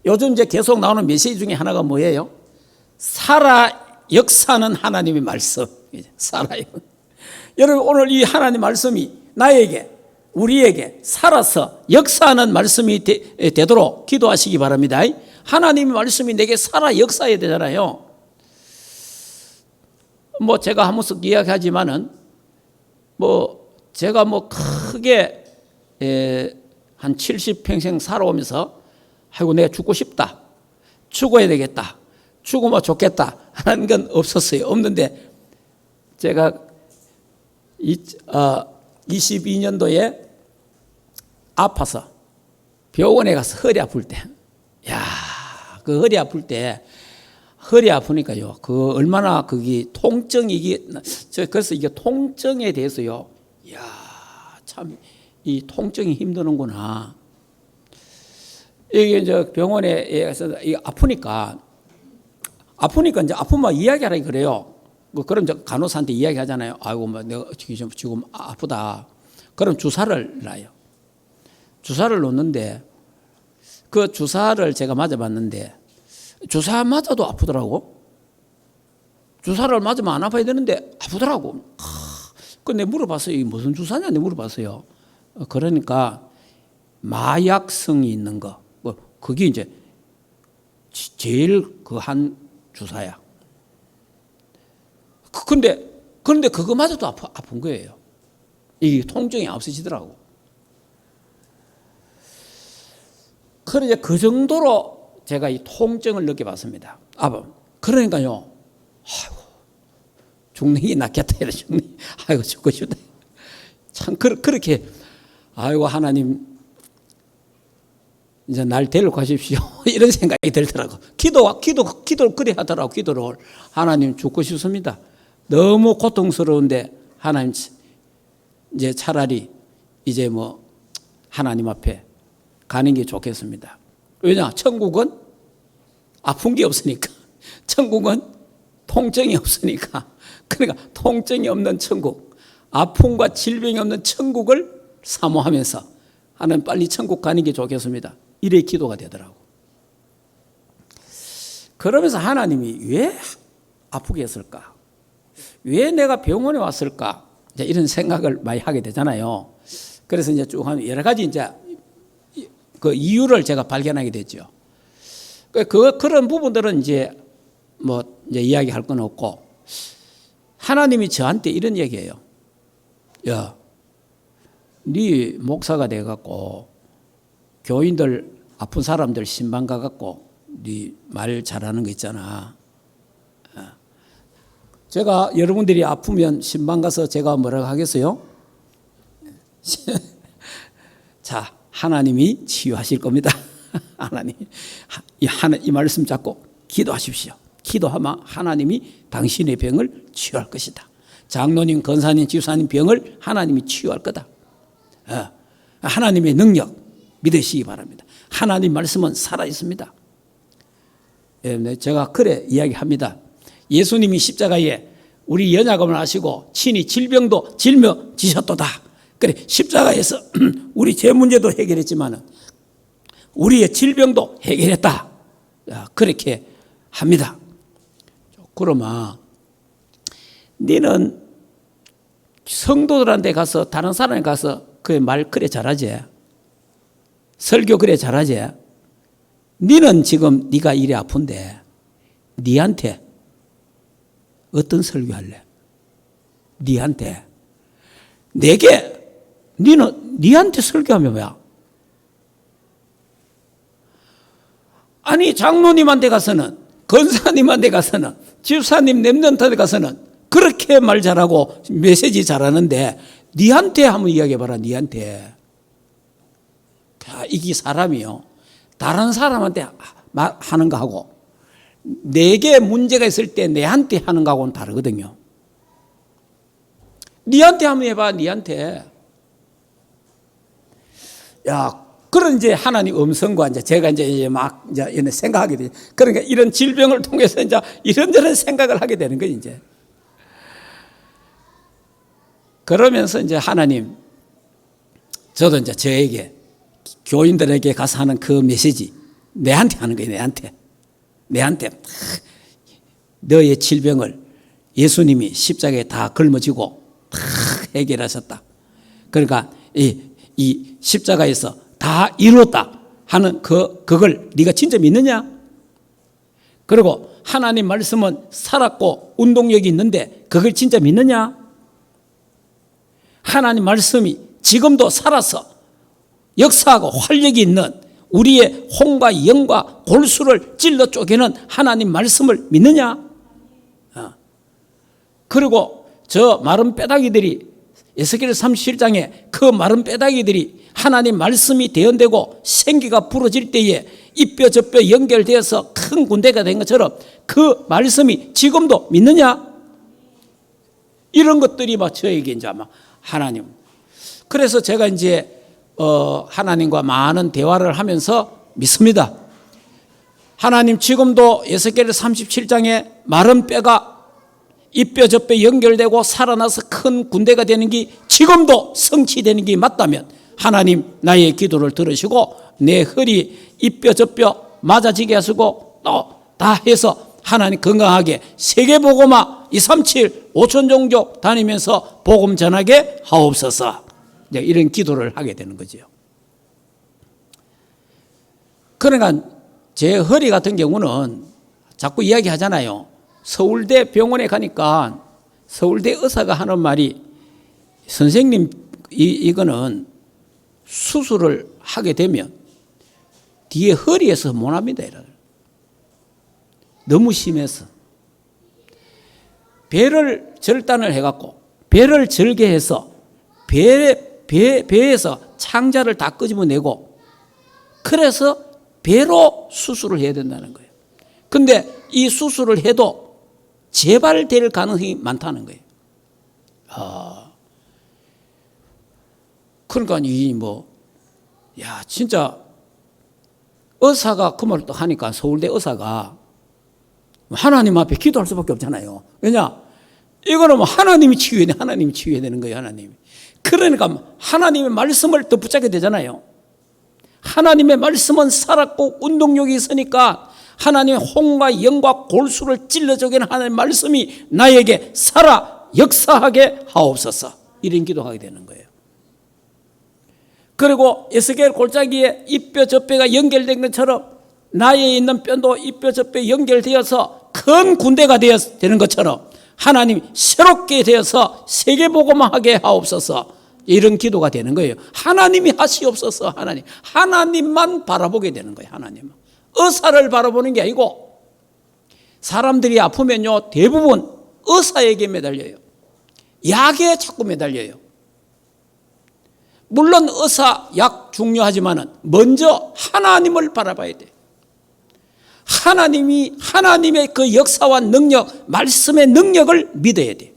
A: 요즘 이제 계속 나오는 메시지 중에 하나가 뭐예요? 살아 역사는 하나님의 말씀. 살아요. 여러분 오늘 이 하나님 말씀이 나에게 우리에게 살아서 역사하는 말씀이 되도록 기도하시기 바랍니다. 하나님의 말씀이 내게 살아 역사해야 되잖아요. 뭐 제가 한 번씩 이야기하지만은 제가 크게 한 70평생 살아오면서 아이고 내가 죽고 싶다. 죽어야 되겠다. 죽으면 좋겠다 하는 건 없었어요. 없는데 제가 22년도에 아파서 병원에 가서 허리 아플 때, 그 허리 아플 때 허리 아프니까요. 그 얼마나 그게 통증이 그래서 이게 통증에 대해서요. 참 이 통증이 힘드는구나. 이게 이제 병원에 가서 아프니까 이제 아프면 이야기하라 그래요. 그럼 이제 간호사한테 이야기하잖아요. 아이고 내가 지금 아프다. 그럼 주사를 놔요. 주사를 놓는데 그 주사를 제가 맞아봤는데 주사 맞아도 아프더라고. 주사를 맞으면 안 아파야 되는데 아프더라고. 근데 물어봤어요. 이게 무슨 주사냐? 내가 물어봤어요. 그러니까 마약성이 있는 거. 그게 이제 제일 한 주사야. 그런데 그거마저도 아픈 거예요. 이 통증이 없어지더라고. 그래서 그 정도로 제가 이 통증을 느껴봤습니다. 그러니까요. 아이고, 죽는 게 낫겠다. 아이고, 죽고 싶다. 참, 그렇게, 아이고, 하나님, 이제 날 데려가십시오. 이런 생각이 들더라고. 기도를 그래 하더라고. 기도를. 하나님 죽고 싶습니다. 너무 고통스러운데 하나님 이제 차라리 이제 뭐 하나님 앞에 가는 게 좋겠습니다. 왜냐? 천국은 아픈 게 없으니까. 천국은 통증이 없으니까. 그러니까 통증이 없는 천국, 아픔과 질병이 없는 천국을 사모하면서 하나님 빨리 천국 가는 게 좋겠습니다. 이래 기도가 되더라고. 그러면서 하나님이 왜 아프게 했을까? 왜 내가 병원에 왔을까? 이제 이런 생각을 많이 하게 되잖아요. 그래서 이제 쭉 하면 여러 가지 이제 그 이유를 제가 발견하게 됐죠. 그런 부분들은 이제 뭐 이제 이야기할 건 없고, 하나님이 저한테 이런 얘기예요. 야, 네 목사가 돼갖고 교인들 아픈 사람들 신방 가갖고 네 말 잘하는 거 있잖아. 제가 여러분들이 아프면 신방 가서 제가 뭐라고 하겠어요? 자, 하나님이 치유하실 겁니다. 하나님, 이 말씀 잡고 기도하십시오. 기도하면 하나님이 당신의 병을 치유할 것이다. 장로님, 권사님, 집사님 병을 하나님이 치유할 거다. 하나님의 능력 믿으시기 바랍니다. 하나님 말씀은 살아있습니다. 제가 그래 이야기합니다. 예수님이 십자가에 우리 연약함을 아시고 친히 질병도 짊어지셨도다. 그래, 십자가에서 우리 죄 문제도 해결했지만 우리의 질병도 해결했다. 그렇게 합니다. 그러면 너는 성도들한테 가서 다른 사람에 가서 그 말 그래 잘하지, 설교 그래 잘하지. 너는 지금 네가 이래 아픈데 네한테 어떤 설교할래? 네한테 내게 너는 네한테 설교하면 뭐야? 아니 장로님한테 가서는, 권사님한테 가서는, 집사님 랩런트한테 가서는 그렇게 말 잘하고 메시지 잘하는데 네한테 한번 이야기해봐라. 네한테. 이게 사람이요, 다른 사람한테 하는 거하고 내게 문제가 있을 때 내한테 하는 거하고는 다르거든요. 네한테 한번 해봐. 네한테. 야, 그런 이제 하나님 음성과 이제 제가 이제 막 이제 생각하게 돼. 그러니까 이런 질병을 통해서 이제 이런저런 생각을 하게 되는 거지 이제. 그러면서 이제 하나님, 저도 이제 저에게 교인들에게 가서 하는 그 메시지 내한테 하는 거예요. 내한테 너의 질병을 예수님이 십자가에 다 걸머지고 다 해결하셨다. 그러니까 이 십자가에서 다 이루었다 하는 그걸 네가 진짜 믿느냐? 그리고 하나님 말씀은 살았고 운동력이 있는데 그걸 진짜 믿느냐? 하나님 말씀이 지금도 살아서 역사하고 활력이 있는 우리의 혼과 영과 골수를 찔러 쪼개는 하나님 말씀을 믿느냐? 그리고 저 마른 뼈다귀들이 에스겔 37장에 그 마른 뼈다귀들이 하나님 말씀이 대언되고 생기가 부러질 때에 이 뼈 저 뼈 연결되어서 큰 군대가 된 것처럼 그 말씀이 지금도 믿느냐? 이런 것들이 막 저에게 이제 아마 하나님. 그래서 제가 이제 하나님과 많은 대화를 하면서 믿습니다. 하나님 지금도 에스겔 37장에 마른 뼈가 이 뼈 저 뼈 연결되고 살아나서 큰 군대가 되는 게 지금도 성취되는 게 맞다면 하나님 나의 기도를 들으시고 내 허리 이 뼈 저 뼈 맞아지게 하시고 또 다 해서 하나님 건강하게 세계복음화 237 5천 종족 다니면서 복음 전하게 하옵소서. 이런 기도를 하게 되는 거죠. 그러니까 제 허리 같은 경우는 자꾸 이야기하잖아요. 서울대 병원에 가니까 서울대 의사가 하는 말이, 선생님 이거는 수술을 하게 되면 뒤에 허리에서 못 합니다. 너무 심해서 배를 절단을 해갖고 배를 절개해서 배에서 창자를 다 끄집어내고 그래서 배로 수술을 해야 된다는 거예요. 근데 이 수술을 해도 재발될 가능성이 많다는 거예요. 그러니까 진짜 의사가 그 말을 또 하니까 서울대 의사가 하나님 앞에 기도할 수밖에 없잖아요. 왜냐? 이거는 하나님이 치유해야 돼. 하나님이 치유해야 되는 거예요. 하나님이. 그러니까 하나님의 말씀을 더 붙잡게 되잖아요. 하나님의 말씀은 살았고 운동력이 있으니까 하나님의 홍과 영과 골수를 찔러주기는 하나님의 말씀이 나에게 살아 역사하게 하옵소서. 이런 기도하게 되는 거예요. 그리고 에스겔 골짜기에 이 뼈 저 뼈가 연결된 것처럼 나에 있는 뼈도 이 뼈 저 뼈 연결되어서 큰 군대가 되는 것처럼 하나님 새롭게 되어서 세계복음화하게 하옵소서. 이런 기도가 되는 거예요. 하나님이 하시옵소서. 하나님만 바라보게 되는 거예요. 하나님만. 의사를 바라보는 게 아니고 사람들이 아프면요 대부분 의사에게 매달려요. 약에 자꾸 매달려요. 물론 의사, 약 중요하지만은 먼저 하나님을 바라봐야 돼요. 하나님의 그 역사와 능력, 말씀의 능력을 믿어야 돼요.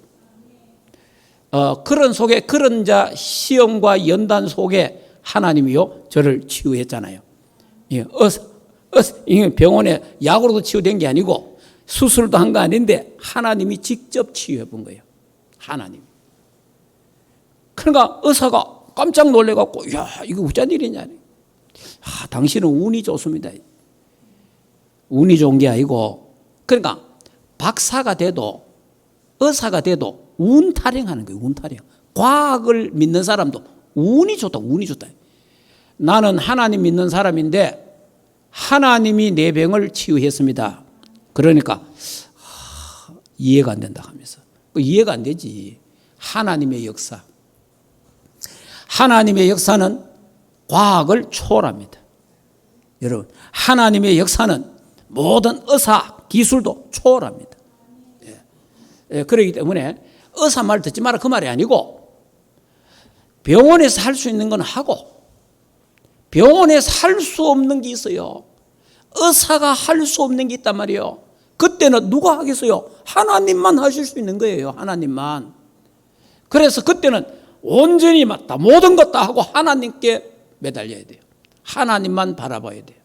A: 그런 속에, 그런 시험과 연단 속에 하나님이요, 저를 치유했잖아요. 병원에 약으로도 치유된 게 아니고 수술도 한 거 아닌데 하나님이 직접 치유해 본 거예요. 하나님. 그러니까 의사가 깜짝 놀래갖고, 야, 이거 어쩐 일이냐. 당신은 운이 좋습니다. 운이 좋은 게 아니고, 그러니까 박사가 돼도, 의사가 돼도 운 타령하는 거예요. 운 타령. 과학을 믿는 사람도 운이 좋다. 운이 좋다. 나는 하나님 믿는 사람인데 하나님이 내 병을 치유했습니다. 그러니까 이해가 안 된다 하면서. 이해가 안 되지. 하나님의 역사. 하나님의 역사는 과학을 초월합니다. 여러분, 하나님의 역사는 모든 의사 기술도 초월합니다. 그렇기 때문에 의사 말 듣지 마라 그 말이 아니고 병원에서 할 수 있는 건 하고 병원에서 할 수 없는 게 있어요. 의사가 할 수 없는 게 있단 말이에요. 그때는 누가 하겠어요? 하나님만 하실 수 있는 거예요. 하나님만. 그래서 그때는 온전히 맞다. 모든 것 다 하고 하나님께 매달려야 돼요. 하나님만 바라봐야 돼요.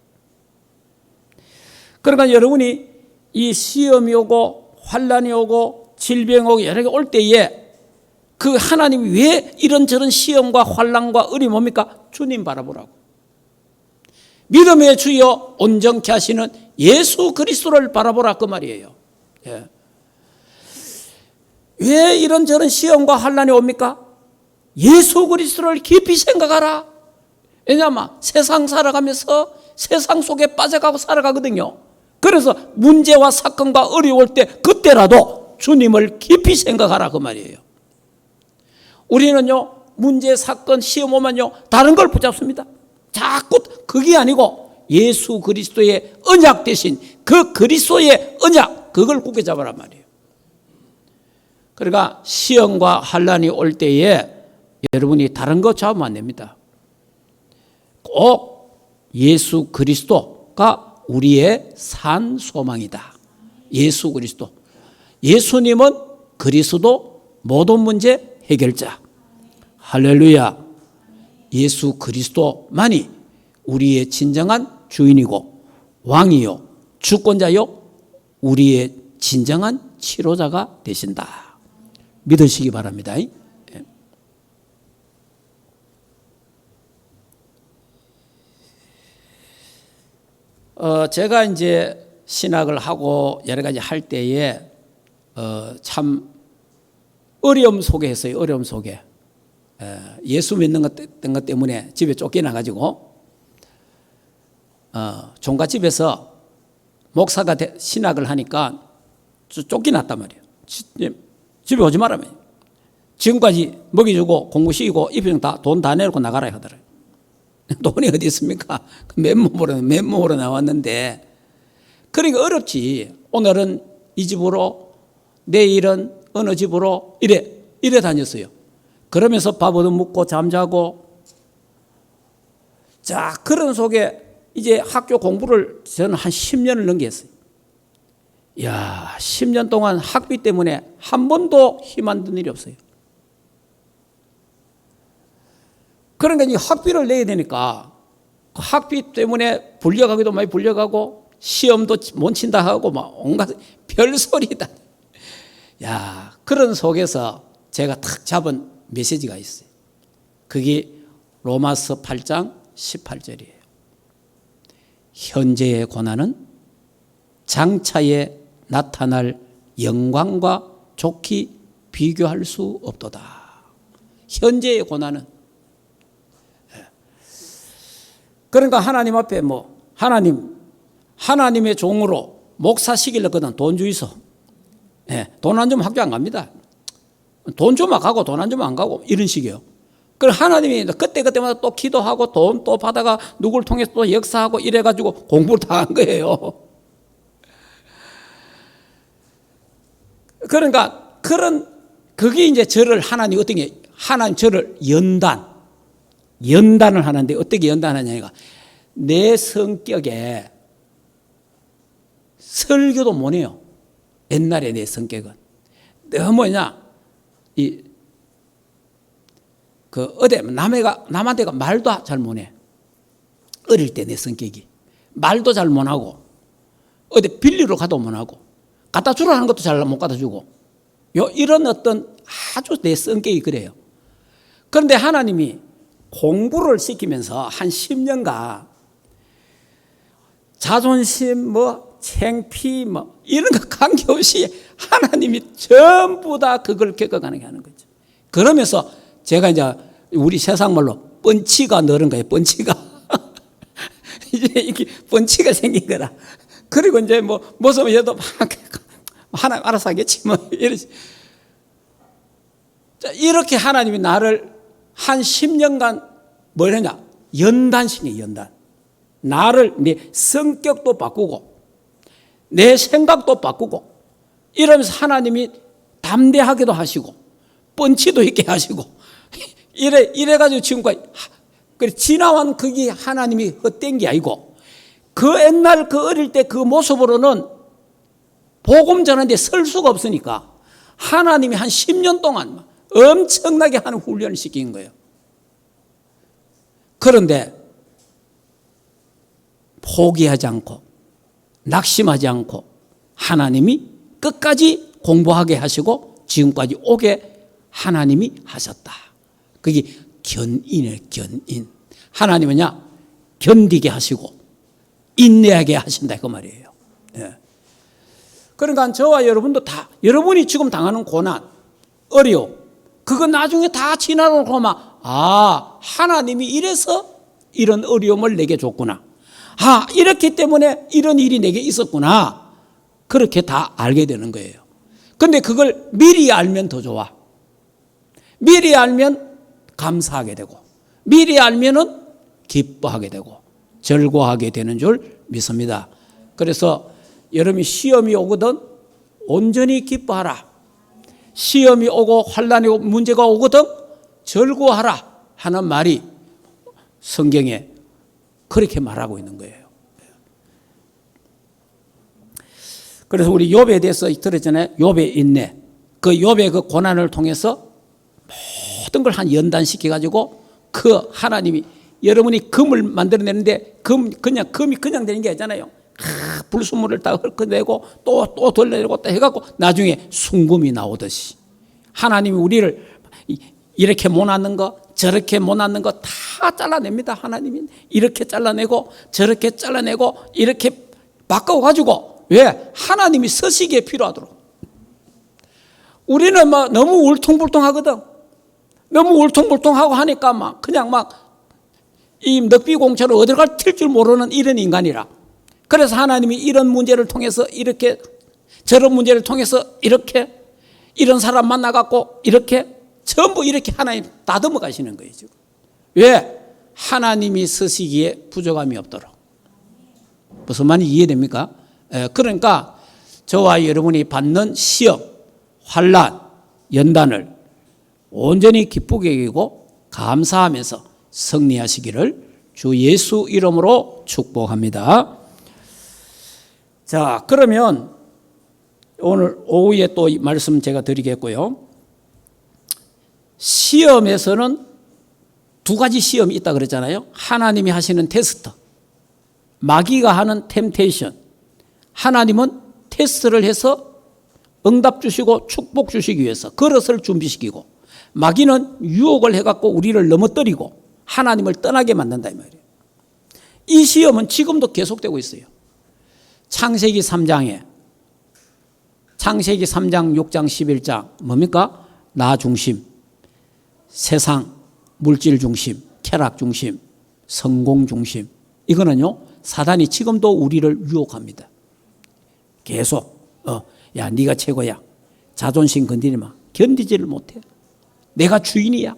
A: 그러니까 여러분이 이 시험이 오고 환난이 오고 질병이 오고 여러 개 올 때에 그 하나님이 왜 이런저런 시험과 환난과 어려움이 옵니까? 주님 바라보라고. 믿음의 주여 온전케 하시는 예수 그리스도를 바라보라 그 말이에요. 예. 왜 이런저런 시험과 환난이 옵니까? 예수 그리스도를 깊이 생각하라. 왜냐하면 세상 살아가면서 세상 속에 빠져가고 살아가거든요. 그래서 문제와 사건과 어려울 때 그때라도 주님을 깊이 생각하라 그 말이에요. 우리는요 문제, 사건, 시험 오면요 다른 걸 붙잡습니다. 자꾸 그게 아니고 예수 그리스도의 언약 대신 그 그리스도의 언약 그걸 굳게 잡아란 말이에요. 그러니까 시험과 환난이 올 때에 여러분이 다른 거 잡으면 안 됩니다. 꼭 예수 그리스도가 우리의 산 소망이다. 예수 그리스도. 예수님은 그리스도 모든 문제 해결자. 할렐루야. 예수 그리스도만이 우리의 진정한 주인이고 왕이요 주권자요 우리의 진정한 치료자가 되신다. 믿으시기 바랍니다. 제가 이제 신학을 하고 여러 가지 할 때에 참 어려움 속에 했어요. 어려움 속에. 예수 믿는 것 때문에 집에 쫓겨나가지고 종갓집에서 목사가 신학을 하니까 쫓겨났단 말이에요. 집에 오지 말라며. 지금까지 먹이주고 공부시키고 입영 돈 다 내놓고 나가라 하더라고요. 돈이 어디 있습니까? 맨몸으로 나왔는데. 그러니까 어렵지. 오늘은 이 집으로, 내일은 어느 집으로 이래 다녔어요. 그러면서 밥 얻어 먹고 잠자고. 자, 그런 속에 이제 학교 공부를 저는 한 10년을 넘겼어요. 이야, 10년 동안 학비 때문에 한 번도 힘 안 든 일이 없어요. 그러니까 이 학비를 내야 되니까 그 학비 때문에 불려가기도 많이 불려가고 시험도 못 친다 하고 막 온갖 별소리다. 야, 그런 속에서 제가 탁 잡은 메시지가 있어요. 그게 로마서 8장 18절이에요. 현재의 고난은 장차에 나타날 영광과 좋게 비교할 수 없도다. 현재의 고난은. 그러니까 하나님 앞에 하나님의 종으로 목사 시키려거든 돈 주이소. 돈 안 주면 학교 안 갑니다. 돈 주면 가고 돈 안 주면 안 가고 이런 식이에요. 그럼 하나님이 그때마다 또 기도하고 돈 또 받아가 누구를 통해서 또 역사하고 이래가지고 공부를 다 한 거예요. 그러니까 그게 이제 저를 하나님 저를 연단을 하는데 어떻게 연단하냐니까 내 성격에 설교도 못해요. 옛날에 내 성격은 너무 남한테가 말도 잘 못해. 어릴 때 내 성격이 말도 잘 못하고 어디 빌리러 가도 못하고 갖다 주라 하는 것도 잘 못 갖다 주고 이런 어떤 아주 내 성격이 그래요. 그런데 하나님이 공부를 시키면서 한 10년간 자존심 창피 이런 거 관계없이 하나님이 전부 다 그걸 겪어가는 게 하는 거죠. 그러면서 제가 이제 우리 세상 말로 펀치가 늘은 거예요. 펀치가 이제 이렇게 펀치가 생긴 거라. 그리고 이제 무슨 얘도 하나님 알아서 하겠지 이렇게 하나님이 나를 한 10년간 뭘 했냐? 연단시켜요. 연단. 나를 내 성격도 바꾸고 내 생각도 바꾸고 이러면서 하나님이 담대하게도 하시고 펀치도 있게 하시고 이래가지고 지금까지 지나온 그게 하나님이 헛된 게 아니고 그 옛날 그 어릴 때 그 모습으로는 복음 전하는데 설 수가 없으니까 하나님이 한 10년 동안 엄청나게 하는 훈련을 시킨 거예요. 그런데 포기하지 않고 낙심하지 않고 하나님이 끝까지 공부하게 하시고 지금까지 오게 하나님이 하셨다. 그게 견인이에요. 견인. 하나님은 견디게 하시고 인내하게 하신다 그 말이에요. 그러니까 저와 여러분도 다 여러분이 지금 당하는 고난, 어려움 그거 나중에 다 지나고 나면 하나님이 이래서 이런 어려움을 내게 줬구나. 이렇기 때문에 이런 일이 내게 있었구나. 그렇게 다 알게 되는 거예요. 그런데 그걸 미리 알면 더 좋아. 미리 알면 감사하게 되고 미리 알면은 기뻐하게 되고 즐거워하게 되는 줄 믿습니다. 그래서 여러분이 시험이 오거든 온전히 기뻐하라. 시험이 오고 환난이 오고 문제가 오거든 즐거워하라 하는 말이 성경에 그렇게 말하고 있는 거예요. 그래서 우리 욥에 대해서 들었잖아요. 욥의 인내. 그 욥의 그 고난을 통해서 모든 걸 한 연단시켜 가지고 그 하나님이 여러분이 금을 만들어내는데 금이 그냥 되는 게 아니잖아요. 불순물을 다 헐거내고 또 돌려내고 또 해갖고 나중에 순금이 나오듯이 하나님이 우리를 이렇게 못하는 거 저렇게 못하는 거 다 잘라냅니다. 하나님이 이렇게 잘라내고 저렇게 잘라내고 이렇게 바꿔가지고 왜? 하나님이 서시기에 필요하도록. 우리는 너무 울퉁불퉁하거든. 너무 울퉁불퉁하고 하니까 그냥 이 넉비공처럼 어디를 튈 줄 모르는 이런 인간이라. 그래서 하나님이 이런 문제를 통해서 이렇게 저런 문제를 통해서 이렇게 이런 사람 만나갖고 이렇게 전부 이렇게 하나님 다듬어 가시는 거예요. 지금. 왜? 하나님이 서시기에 부족함이 없도록. 무슨 말인지 이해됩니까? 그러니까 저와 여러분이 받는 시험, 환난, 연단을 온전히 기쁘게 여기고 감사하면서 승리하시기를 주 예수 이름으로 축복합니다. 자, 그러면 오늘 오후에 또 말씀 제가 드리겠고요. 시험에서는 두 가지 시험이 있다 그랬잖아요. 하나님이 하시는 테스트, 마귀가 하는 템테이션. 하나님은 테스트를 해서 응답 주시고 축복 주시기 위해서 그릇을 준비시키고, 마귀는 유혹을 해갖고 우리를 넘어뜨리고 하나님을 떠나게 만든다 이 말이에요. 이 시험은 지금도 계속되고 있어요. 창세기 3장, 6장, 11장 뭡니까? 나 중심, 세상, 물질 중심, 쾌락 중심, 성공 중심. 이거는요, 사단이 지금도 우리를 유혹합니다. 계속 야, 네가 최고야. 자존심 건드리지 마. 견디지를 못해. 내가 주인이야.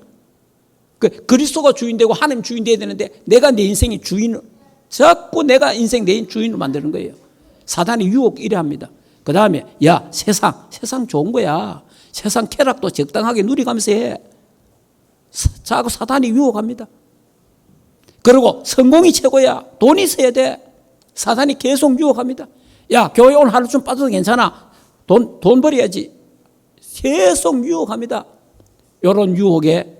A: 그리스도가 주인 되고 하나님 주인 돼야 되는데 내가 내 인생의 주인을, 자꾸 내가 인생 내 주인을 만드는 거예요. 사단이 유혹 이래 합니다. 그 다음에 야, 세상 좋은 거야. 세상 쾌락도 적당하게 누리가면서 해. 자꾸 사단이 유혹합니다. 그리고 성공이 최고야. 돈이 있어야 돼. 사단이 계속 유혹합니다. 야, 교회 오늘 하루 좀 빠져도 괜찮아. 돈 벌어야지. 계속 유혹합니다. 이런 유혹에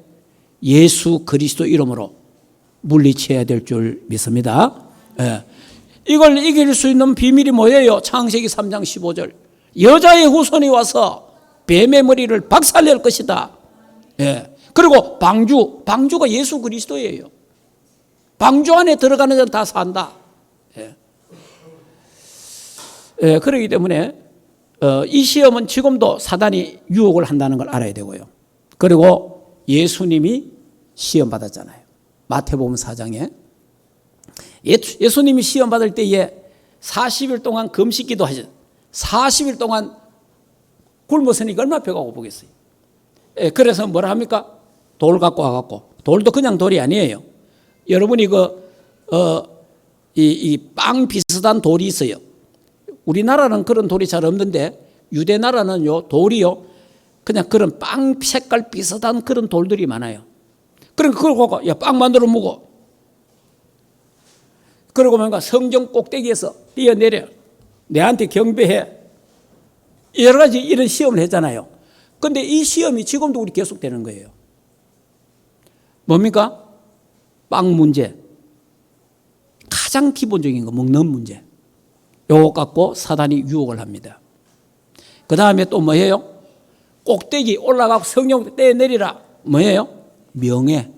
A: 예수 그리스도 이름으로 물리쳐야 될 줄 믿습니다. 예. 이걸 이길 수 있는 비밀이 뭐예요? 창세기 3장 15절. 여자의 후손이 와서 뱀의 머리를 박살낼 것이다. 예. 그리고 방주가 예수 그리스도예요. 방주 안에 들어가는 자는 다 산다. 예. 예, 그렇기 때문에 이 시험은 지금도 사단이 유혹을 한다는 걸 알아야 되고요. 그리고 예수님이 시험 받았잖아요. 마태복음 4장에 예수님이 시험 받을 때에 40일 동안 금식기도 하셨어요. 40일 동안 굶었으니까 얼마나 배가 고프겠어요. 예, 그래서 뭐라 합니까? 돌 갖고 와갖고, 돌도 그냥 돌이 아니에요. 여러분이 이 빵 비슷한 돌이 있어요. 우리나라는 그런 돌이 잘 없는데 유대 나라는요, 돌이요, 그냥 그런 빵 색깔 비슷한 그런 돌들이 많아요. 그러니까 그걸 갖고 야, 빵 만들어 먹어. 그러고 뭔가 성전 꼭대기에서 뛰어내려 내한테 경배해. 여러 가지 이런 시험을 했잖아요. 그런데 이 시험이 지금도 우리 계속되는 거예요. 뭡니까? 빵 문제. 가장 기본적인 거 먹는 문제. 요거 갖고 사단이 유혹을 합니다. 그 다음에 또 뭐예요? 꼭대기 올라가고 성령 떼내리라. 뭐예요? 명예.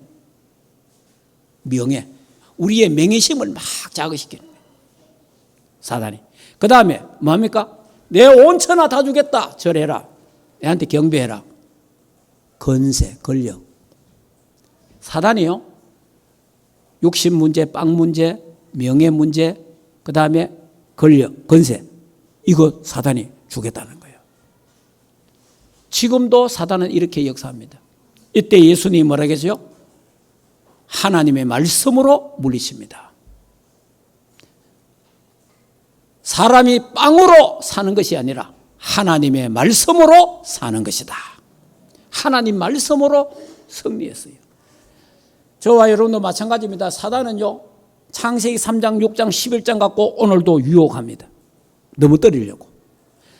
A: 우리의 명예심을 막 자극시키는 거예요. 사단이. 그 다음에 뭡니까? 내 온 천하 다 주겠다. 절해라. 내한테 경배해라. 건세, 권력. 사단이요. 육신 문제, 빵 문제, 명예 문제, 그 다음에 권력, 건세. 이거 사단이 주겠다는 거예요. 지금도 사단은 이렇게 역사합니다. 이때 예수님이 뭐라 계세요? 하나님의 말씀으로 물리칩니다. 사람이 빵으로 사는 것이 아니라 하나님의 말씀으로 사는 것이다. 하나님 말씀으로 승리했어요. 저와 여러분도 마찬가지입니다. 사단은요, 창세기 3장, 6장, 11장 갖고 오늘도 유혹합니다. 넘어뜨리려고.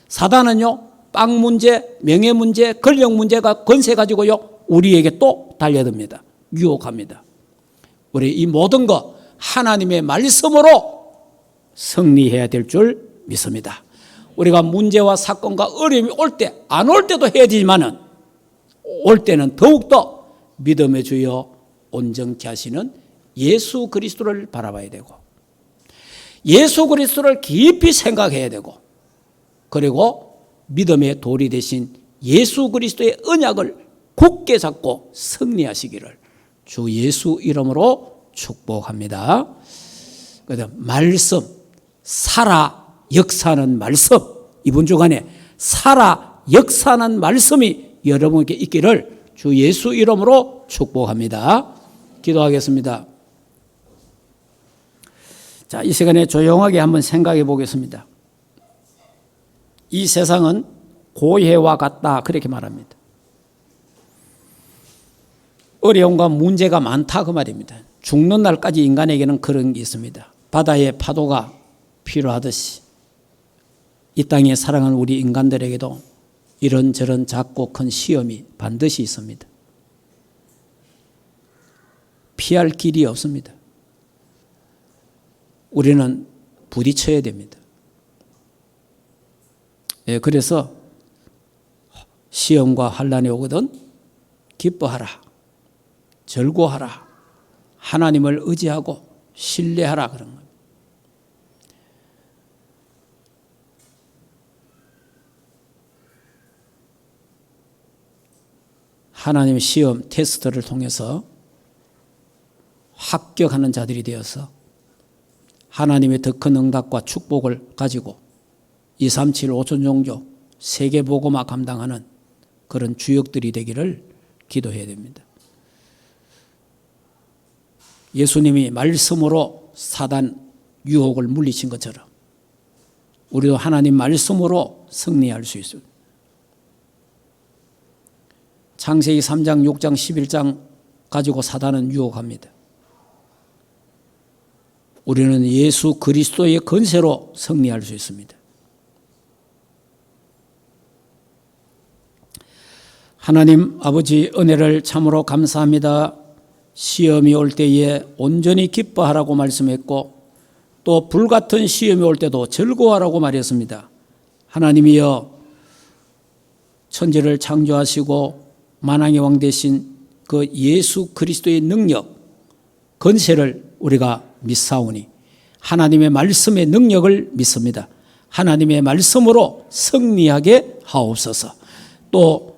A: 사단은요, 빵 문제, 명예 문제, 권력 문제가 건세 가지고요, 우리에게 또 달려듭니다. 유혹합니다. 우리 이 모든 거 하나님의 말씀으로 승리해야 될 줄 믿습니다. 우리가 문제와 사건과 어려움이 올 때, 안 올 때도 해야 되지만은 올 때는 더욱더 믿음의 주여 온전케 하시는 예수 그리스도를 바라봐야 되고, 예수 그리스도를 깊이 생각해야 되고, 그리고 믿음의 돌이 되신 예수 그리스도의 언약을 굳게 잡고 승리하시기를 주 예수 이름으로 축복합니다. 그다음 말씀, 살아 역사하는 말씀, 이번 주간에 살아 역사하는 말씀이 여러분에게 있기를 주 예수 이름으로 축복합니다. 기도하겠습니다. 자, 이 시간에 조용하게 한번 생각해 보겠습니다. 이 세상은 고해와 같다, 그렇게 말합니다. 어려움과 문제가 많다 그 말입니다. 죽는 날까지 인간에게는 그런 게 있습니다. 바다의 파도가 필요하듯이 이 땅에 살아가는 우리 인간들에게도 이런저런 작고 큰 시험이 반드시 있습니다. 피할 길이 없습니다. 우리는 부딪혀야 됩니다. 그래서 시험과 환난이 오거든 기뻐하라, 절구하라, 하나님을 의지하고 신뢰하라 그런 겁니다. 하나님의 시험 테스트를 통해서 합격하는 자들이 되어서 하나님의 더 큰 응답과 축복을 가지고 237 5천 종족 세계 복음화 감당하는 그런 주역들이 되기를 기도해야 됩니다. 예수님이 말씀으로 사단 유혹을 물리친 것처럼 우리도 하나님 말씀으로 승리할 수 있습니다. 창세기 3장, 6장, 11장 가지고 사단은 유혹합니다. 우리는 예수 그리스도의 권세로 승리할 수 있습니다. 하나님 아버지 은혜를 참으로 감사합니다. 시험이 올 때에 온전히 기뻐하라고 말씀했고 또 불같은 시험이 올 때도 즐거워하라고 말했습니다. 하나님이여 천지를 창조하시고 만왕의 왕 되신 그 예수 그리스도의 능력, 권세를 우리가 믿사오니 하나님의 말씀의 능력을 믿습니다. 하나님의 말씀으로 승리하게 하옵소서. 또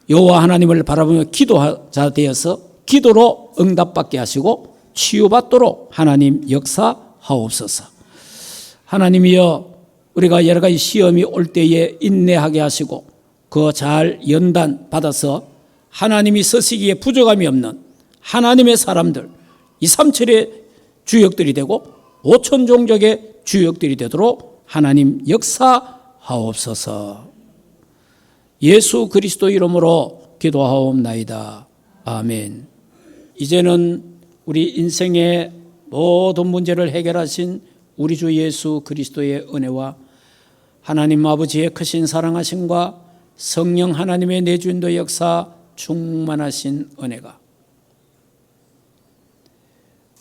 A: 여호와 하나님을 바라보며 기도자 되어서 기도로 응답받게 하시고 치유받도록 하나님 역사하옵소서. 하나님이여 우리가 여러 가지 시험이 올 때에 인내하게 하시고 그 잘 연단 받아서 하나님이 쓰시기에 부족함이 없는 하나님의 사람들 237의 주역들이 되고 5천 종족의 주역들이 되도록 하나님 역사하옵소서. 예수 그리스도 이름으로 기도하옵나이다. 아멘. 이제는 우리 인생의 모든 문제를 해결하신 우리 주 예수 그리스도의 은혜와 하나님 아버지의 크신 사랑하심과 성령 하나님의 내주인도 역사 충만하신 은혜가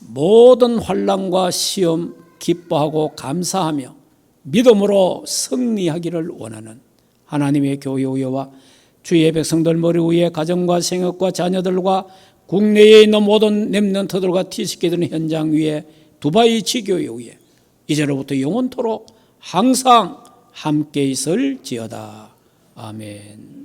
A: 모든 환난과 시험 기뻐하고 감사하며 믿음으로 승리하기를 원하는 하나님의 교회 의회와 주의 백성들 머리 위에 가정과 생업과 자녀들과 국내에 있는 모든 렘넌트들과 티시키드는 현장 위에 두바이 지교회 위에 이제로부터 영원토록 항상 함께 있을지어다. 아멘.